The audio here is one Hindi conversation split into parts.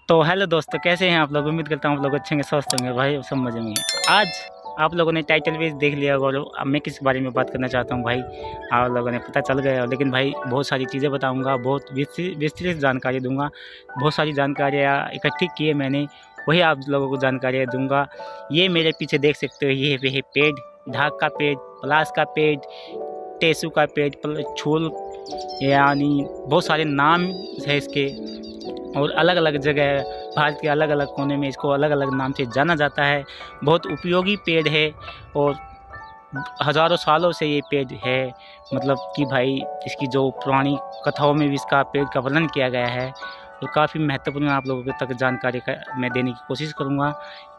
तो हेलो दोस्तों, कैसे हैं आप लोग। उम्मीद करता हूँ आप लोग अच्छे होंगे, स्वस्थ होंगे भाई, सब मजे में हैं। आज आप लोगों ने टाइटल भी देख लिया होगा। और अब मैं किस बारे में बात करना चाहता हूँ भाई, आप लोगों ने पता चल गया। लेकिन भाई बहुत सारी चीज़ें बताऊँगा, बहुत विस्तृत जानकारी दूँगा। बहुत सारी जानकारियाँ इकट्ठी की है मैंने, वही आप लोगों को जानकारियाँ दूँगा। ये मेरे पीछे देख सकते हो, ये है पेड़, ढाक का पेड़, पलास का पेड़, टेसू का पेड़, छूल, यानी बहुत सारे नाम है इसके। और अलग अलग जगह भारत के अलग अलग कोने में इसको अलग अलग नाम से जाना जाता है। बहुत उपयोगी पेड़ है और हज़ारों सालों से ये पेड़ है। मतलब कि भाई इसकी जो पुरानी कथाओं में भी इसका पेड़ का वर्णन किया गया है। और काफ़ी महत्वपूर्ण आप लोगों तक जानकारी का मैं देने की कोशिश करूँगा।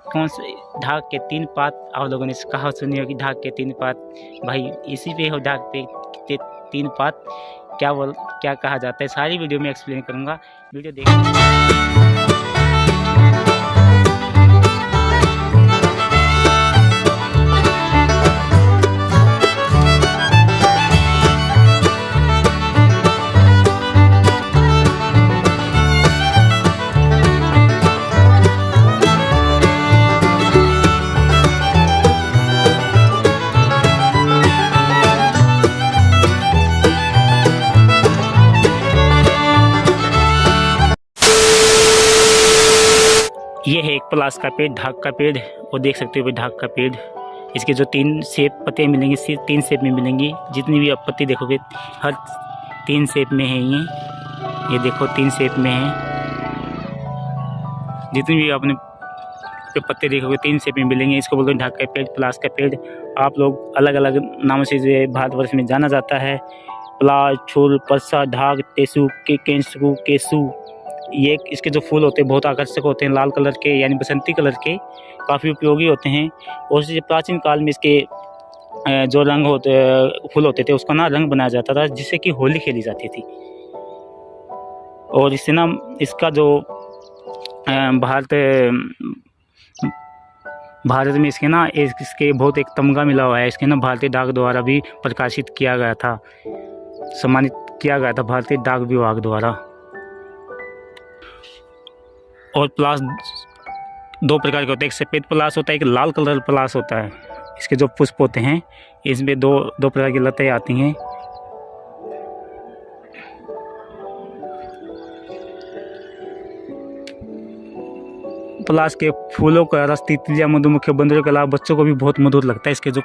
कौन से ढाक के 3 पात, आप लोगों ने कहावत सुनी होगी, ढाक के 3 पात। भाई इसी पे हो, ढाक पे 3 पात क्या कहा जाता है, सारी वीडियो में एक्सप्लेन करूँगा। वीडियो देखिए। ये है एक पलास का पेड़, ढाक का पेड़, और देख सकते हो ढाक का पेड़। इसके जो 3 शेप पत्ते मिलेंगे, 3 शेप में मिलेंगी। जितनी भी आप पत्ते देखोगे हर 3 शेप में है। ये देखो 3 शेप में है। जितनी भी आपने पत्ते देखोगे 3 शेप में मिलेंगे। इसको बोलते हैं ढाक का पेड़, पलास का पेड़। आप लोग अलग अलग नामों से जो भारतवर्ष में जाना जाता है। पलास, छुल, परसा, ढाक, टेसू, केंसू, केसू। ये इसके जो फूल होते हैं बहुत आकर्षक होते हैं, लाल कलर के यानी बसंती कलर के, काफ़ी उपयोगी होते हैं। और इसे प्राचीन काल में इसके जो रंग होते फूल होते थे उसका ना रंग बनाया जाता था, जिससे कि होली खेली जाती थी। और इससे ना इसका जो भारत में इसके ना इसके बहुत एक तमगा मिला हुआ है। इसके ना भारतीय डाक द्वारा भी प्रकाशित किया गया था, सम्मानित किया गया था भारतीय डाक विभाग द्वारा। और पलास 2 प्रकार के होते हैं, एक सफ़ेद पलास होता है, एक लाल कलर पलास होता है। इसके जो पुष्प होते हैं इसमें दो प्रकार की लतें आती हैं। पलास के फूलों का रस तितलियाँ, मधुमक्खी, बंदरों के अलावा बच्चों को भी बहुत मधुर लगता है। इसके जो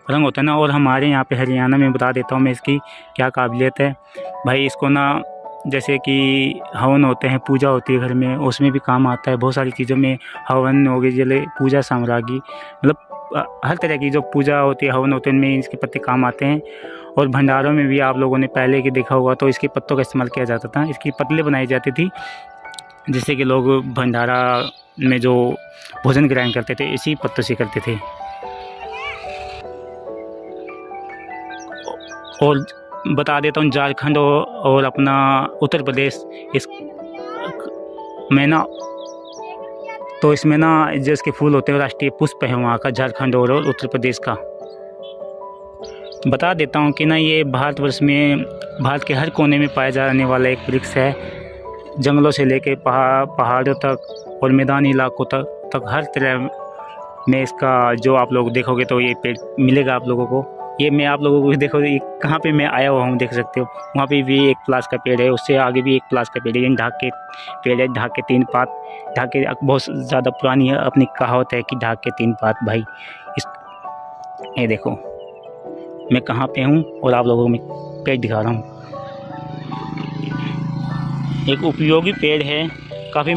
रंग होता है ना, और हमारे यहाँ पे हरियाणा में बता देता हूँ मैं इसकी क्या काबिलियत है भाई। इसको ना जैसे कि हवन होते हैं, पूजा होती है घर में, उसमें भी काम आता है। बहुत सारी चीज़ों में हवन हो गई, जैसे पूजा सामग्री, मतलब हर तरह की जो पूजा होती है, हवन होते हैं, इनमें इसके पत्ते काम आते हैं। और भंडारों में भी आप लोगों ने पहले के देखा होगा तो इसके पत्तों का इस्तेमाल किया जाता था। इसकी पतले बनाई जाती थी, जिससे कि लोग भंडारा में जो भोजन ग्रहण करते थे इसी पत्तों से करते थे। और बता देता हूँ, झारखंड और अपना उत्तर प्रदेश इस में ना, तो इसमें ना जो इसके फूल होते हैं राष्ट्रीय पुष्प है वहाँ का, झारखंड और उत्तर प्रदेश का। बता देता हूँ कि ना ये भारतवर्ष में भारत के हर कोने में पाया जाने वाला एक वृक्ष है। जंगलों से लेके पहाड़ों तक और मैदानी इलाकों तक हर तरह में इसका जो आप लोग देखोगे तो ये पेड़ मिलेगा आप लोगों को। ये मैं आप लोगों को देखो ये कहाँ पे मैं आया हुआ हूँ, देख सकते हो वहाँ पे भी एक पलास का पेड़ है, उससे आगे भी एक पलास का पेड़ है। ढाक के पेड़ है, ढाक के 3 पात। ढाक के बहुत ज़्यादा पुरानी है, अपनी कहावत है कि ढाक के 3 पात भाई। ये देखो मैं कहाँ पे हूँ और आप लोगों को मैं पेड़ दिखा रहा हूँ। एक उपयोगी पेड़ है काफ़ी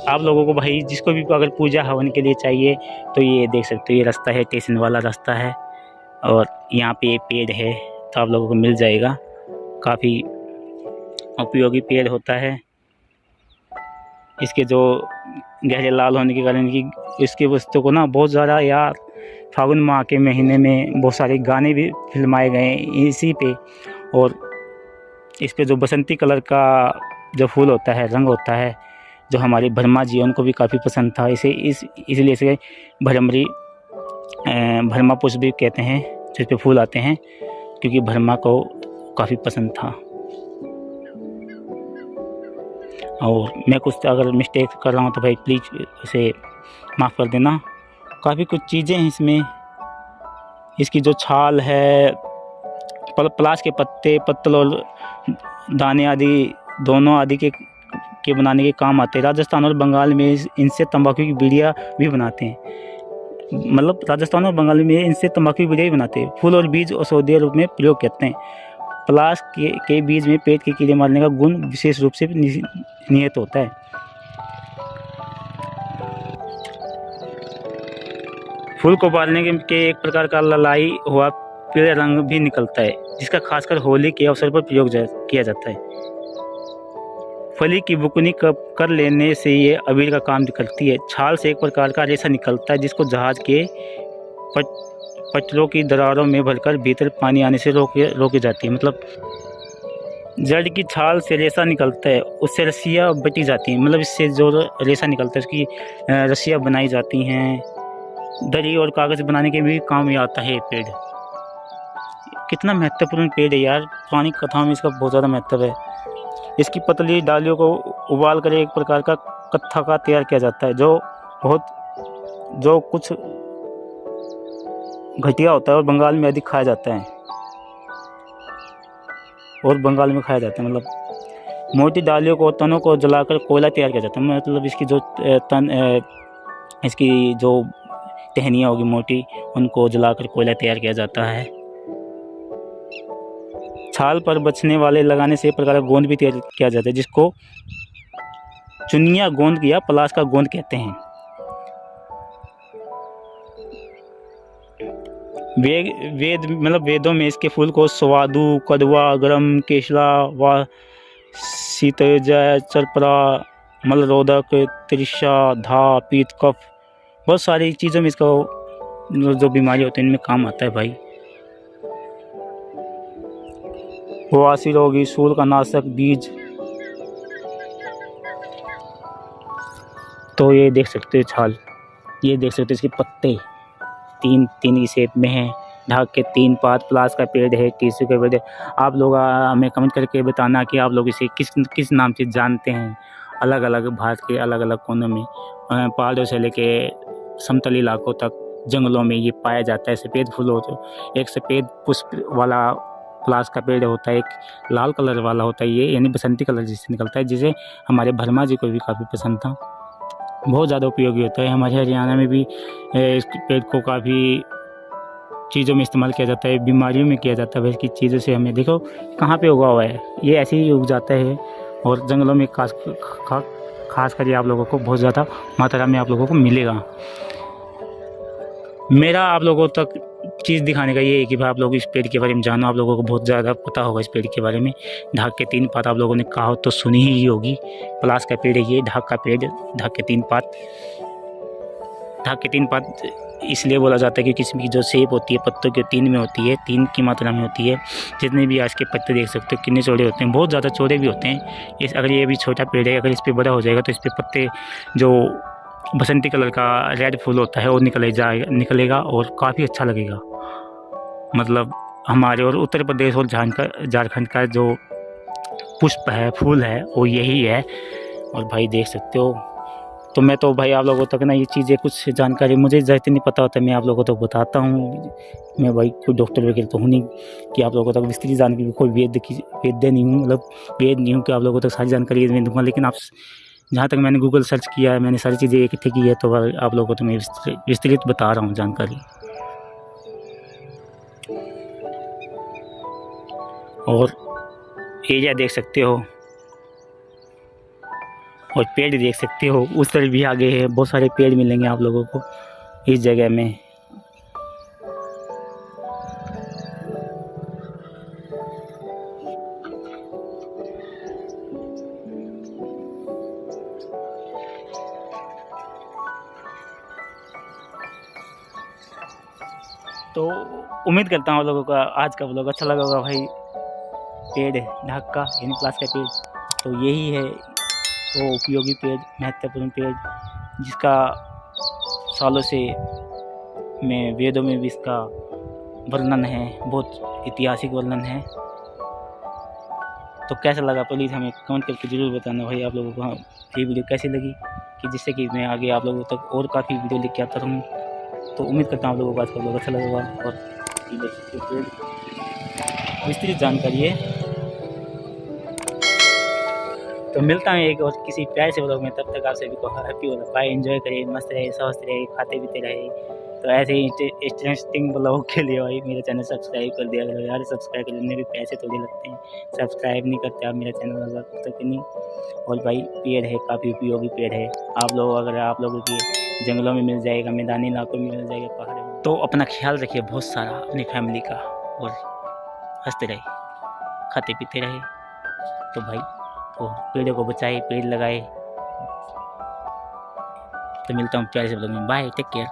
आप लोगों को भाई, जिसको भी अगर पूजा हवन के लिए चाहिए तो ये देख सकते हो। ये रास्ता है, स्टेशन वाला रास्ता है, और यहाँ पे एक पेड़ है तो आप लोगों को मिल जाएगा। काफ़ी उपयोगी पेड़ होता है। इसके जो गहरे लाल होने के कारण इसके वस्तु को ना बहुत ज़्यादा यार फागुन माह के महीने में बहुत सारे गाने भी फिल्माए गए हैं इसी पे। और इस पे जो बसंती कलर का जो फूल होता है, रंग होता है, जो हमारे ब्रह्मा जी उनको भी काफ़ी पसंद था। इसलिए इसे ब्रह्मा पुष्प भी कहते हैं, जिस पे फूल आते हैं, क्योंकि ब्रह्मा को काफ़ी पसंद था। और मैं कुछ अगर मिस्टेक कर रहा हूँ तो भाई प्लीज़ इसे माफ़ कर देना। काफ़ी कुछ चीज़ें हैं इसमें। इसकी जो छाल है, पलाश के पत्ते, पत्तल और दाने आदि दोनों आदि के बनाने के काम आते हैं। राजस्थान और बंगाल में इनसे तंबाकू की बीड़ियाँ भी बनाते हैं। मतलब राजस्थान और बंगाल में इनसे तंबाकू की बीड़ियाँ भी बनाते हैं। फूल और बीज औषधीय रूप में प्रयोग करते हैं। पलाश के बीज में पेट के कीड़े मारने का गुण विशेष रूप से निहित होता है। फूल को उबालने के एक प्रकार का ललाई हुआ पीले रंग भी निकलता है, जिसका खासकर होली के अवसर पर प्रयोग किया जाता है। फली की बुकनी कर लेने से ये अबीर का काम करती है। छाल से एक प्रकार का रेशा निकलता है, जिसको जहाज के पटरों की दरारों में भरकर भीतर पानी आने से रोकी जाती है। मतलब जड़ की छाल से रेशा निकलता है, उससे रस्सियाँ बटी जाती हैं। मतलब इससे जो रेशा निकलता है उसकी रस्सियाँ बनाई जाती हैं। दरी और कागज़ बनाने के भी काम में आता है ये पेड़। कितना महत्वपूर्ण पेड़ है यार, पुरानी कथाओं में इसका बहुत ज़्यादा महत्व है। इसकी पतली डालियों को उबाल कर एक प्रकार का कत्था का तैयार किया जाता है, जो कुछ घटिया होता है और बंगाल में अधिक खाया जाता है। मतलब मोटी डालियों को, तनों को जलाकर कोयला तैयार किया जाता है। मतलब इसकी जो टहनियाँ होगी मोटी, उनको जलाकर कोयला तैयार किया जाता है। छाल पर बचने वाले लगाने से एक प्रकार का गोंद भी तैयार किया जाता है, जिसको चुनिया गोंद या पलाश का गोंद कहते हैं। वेदों में इसके फूल को स्वादु, कदवा, गरम, केशला व शीतजय, चरपरा, मलरोधक, त्रिशा, धा, पीत, कफ, बहुत सारी चीज़ों में इसका जो बीमारी होती है इनमें काम आता है भाई। बवासीर होगी, सूल का नाशक, बीज। तो ये देख सकते हो छाल, ये देख सकते हो इसके पत्ते तीन की शेप में हैं। ढाक के 3 पात, पलाश का पेड़ है, टीसू का पेड़ है। आप लोग हमें कमेंट करके बताना कि आप लोग इसे किस नाम से जानते हैं। अलग अलग भारत के अलग अलग कोनों में, पहाड़ों से लेके समतल इलाकों तक, जंगलों में ये पाया जाता है। सफ़ेद फूल होते, एक सफ़ेद पुष्प वाला पलाश का पेड़ होता है, एक लाल कलर वाला होता है, ये यानी बसंती कलर जिससे निकलता है, जिसे हमारे भरमा जी को भी काफ़ी पसंद था। बहुत ज़्यादा उपयोगी होता है। हमारे हरियाणा में भी इस पेड़ को काफ़ी चीज़ों में इस्तेमाल किया जाता है, बीमारियों में किया जाता है। इसकी चीज़ों से हमें देखो कहाँ पे उगा हुआ है, ये ऐसे ही उग जाता है। और जंगलों में खास कर आप लोगों को बहुत ज़्यादा मात्रा में आप लोगों को मिलेगा। मेरा आप लोगों तक चीज़ दिखाने का ये है कि भाई आप लोग इस पेड़ के बारे में जानो। आप लोगों को बहुत ज़्यादा पता होगा इस पेड़ के बारे में। ढाक के 3 पात आप लोगों ने कहा तो सुनी ही होगी। पलाश का पेड़ है ये, ढाक का पेड़, ढाक के 3 पात। ढाक के 3 पात इसलिए बोला जाता है क्योंकि इसकी जो शेप होती है पत्तों के 3 में होती है, 3 की मात्रा में होती है। जितने भी आज के पत्ते देख सकते हो कितने चौड़े होते हैं, बहुत ज़्यादा चौड़े भी होते हैं। अगर ये भी छोटा पेड़ है, अगर इस पर बड़ा हो जाएगा तो इस पर पत्ते जो बसंती कलर का रेड फूल होता है वो निकलेगा और काफ़ी अच्छा लगेगा। मतलब हमारे और उत्तर प्रदेश और झारखंड का जो पुष्प है, फूल है, वो यही है। और भाई देख सकते हो। तो मैं तो भाई आप लोगों तक ना ये चीज़ें कुछ जानकारी मुझे ज़्यादा नहीं पता होता, मैं आप लोगों तक बताता हूँ। मैं भाई कोई डॉक्टर वगैरह तो हूँ नहीं कि आप लोगों तक विस्तृत जानकारी, कोई वैद्य नहीं हूँ, मतलब वेद नहीं हूँ कि आप लोगों तक सारी जानकारी मैं दूँगा। लेकिन आप जहाँ तक मैंने गूगल सर्च किया है, मैंने सारी चीज़ें इकट्ठी की है, तो आप लोगों को तो मैं विस्तृत बता रहा हूँ जानकारी। और एरिया देख सकते हो और पेड़ देख सकते हो, उस तरफ भी आगे है, बहुत सारे पेड़ मिलेंगे आप लोगों को इस जगह में। तो उम्मीद करता हूँ आप लोगों का आज का व्लॉग अच्छा लगा होगा भाई। पेड़ ढाक का यानी पलाश का पेड़, तो यही है वो उपयोगी पेड़, महत्वपूर्ण पेड़, जिसका सालों से में वेदों में भी इसका वर्णन है, बहुत ऐतिहासिक वर्णन है। तो कैसा लगा प्लीज़ हमें कमेंट करके ज़रूर बताना भाई आप लोगों को ये वीडियो कैसी लगी, कि जिससे कि मैं आगे आप लोगों तक और काफ़ी वीडियो लेके आता रहूँ। तो उम्मीद करता हूँ आप लोगों को आज का ब्लॉग अच्छा लगा होगा और विस्तृत जानकारी है। तो मिलता है एक और किसी प्यारे से ब्लॉग में, तब तक आप सभी को हैप्पी हो बाय, एंजॉय करिए, मस्त रहे, स्वस्थ रहे, खाते पीते रहे। तो ऐसे ही इंटरेस्टिंग ब्लॉग के लिए भाई मेरा चैनल सब्सक्राइब कर दिया करो यार, सब्सक्राइब करने भी पैसे थोड़े लगते हैं, सब्सक्राइब नहीं करते आप मेरा चैनल तक नहीं। और भाई पेड़ है, काफ़ी उपयोगी पेड़ है, आप लोग अगर आप लोगों के जंगलों में मिल जाएगा, मैदानी इलाकों में मिल जाएगा, पहाड़ों में। तो अपना ख्याल रखिए बहुत सारा अपनी फैमिली का, और हंसते रहे, खाते पीते रहे। तो भाई तो पेड़ों को बचाए, पेड़ लगाए। तो मिलता हूँ प्यारे से ब्लॉग में, बाय, टेक केयर।